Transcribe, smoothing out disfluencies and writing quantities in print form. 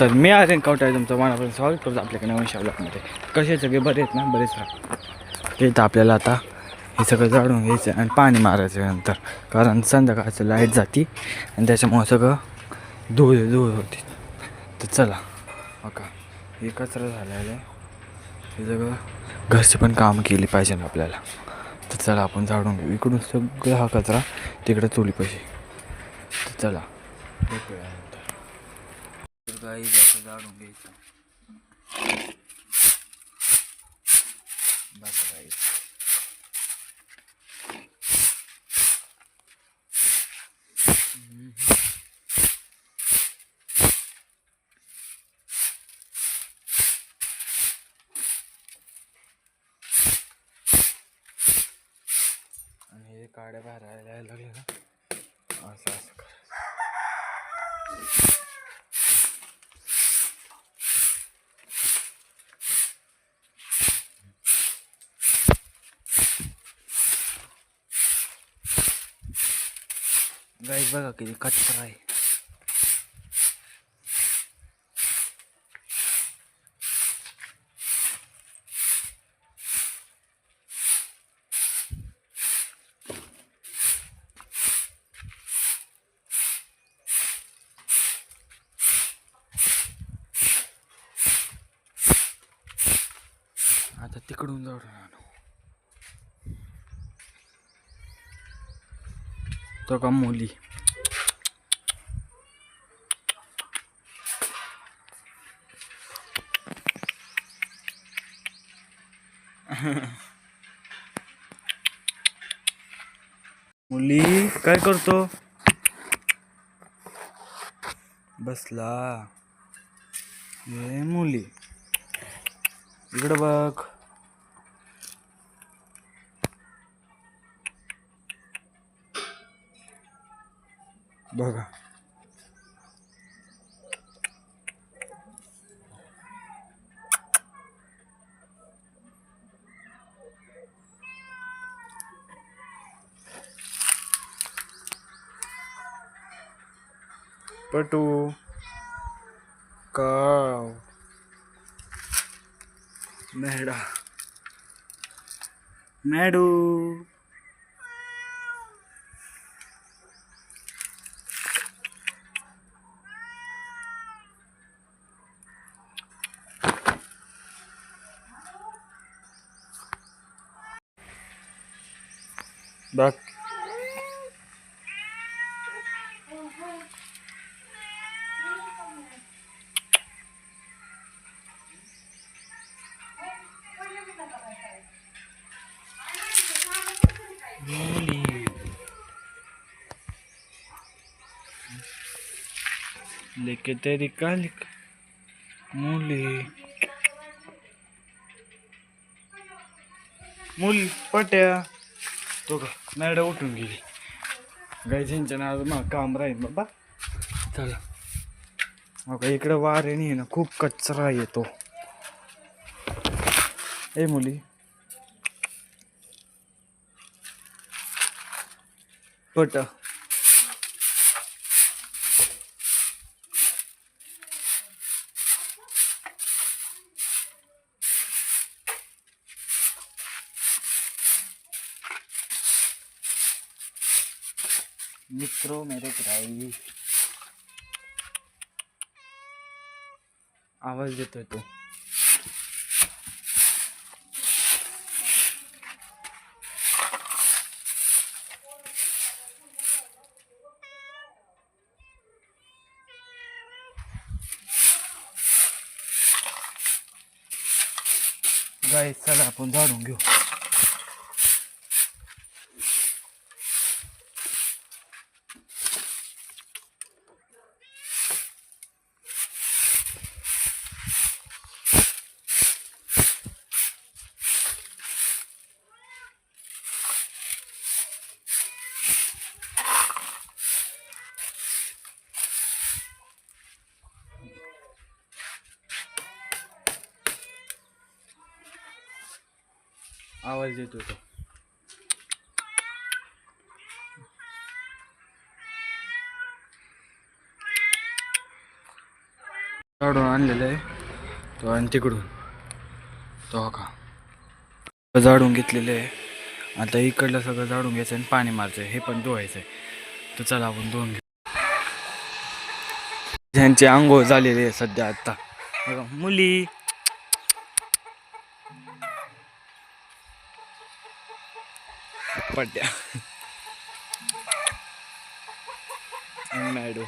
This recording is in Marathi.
तर मी आर्यन कवठे तुमचं मनापासून स्वागत करतो आपल्याकडे नवीन ब्लॉगमध्ये. कसे सगळे बरे आहेत ना? बरेच राहा. ते तर आपल्याला आता हे सगळं जाळून घ्यायचं आणि पाणी मारायचं नंतर, कारण संध्याकाळचं लाईट जाती आणि त्याच्यामुळं सगळं धूळ होती. तर चला बघा, हे कचरा झालेला आहे, हे सगळं घरचे पण काम केली पाहिजे ना आपल्याला. तर चला आपण झाडून घेऊ. इकडून सगळं हा कचरा तिकडे चोली पाहिजे. तर चला भेटूया नंतर. तर काही असं झाडून घ्यायचं बस काही. आणि हे काड्या बाहेर यायला लागले ना, असं असं करायचं. गाईस बघा किती कचरा आहे. आता तिकडून जाऊन आणू. तो का मुली मुली काय करतो? बसला. ये मुली इकडं बघ. बघा पटू काव मेढा मेडू. बघ मुली लेके तेरी कालिक मुली मुली पट्या. तो का मॅडम उठून गेली. गायच्या नाव मग काम राहील बाबा. चला मग इकडं वारे नाही ना, खूप कचरा येतो. ए मुली पट. मित्रों मेरे भाई आवाज देतोय तो. गाईस चला आपण झाडून घेऊ. आवाज देतोय तो. झाडून आणलेलं आहे तो, आणि तिकडून तो का झाडून घेतलेलं आहे. आता इकडलं सगळं झाडून घ्यायचं आणि पाणी मारायचं, हे पण धुवायचं आहे. तर चला आपण धुवून घेऊ. ज्यांची आंघोळ झालेली आहे सध्या आता बघा, मुली पड्या मॅडो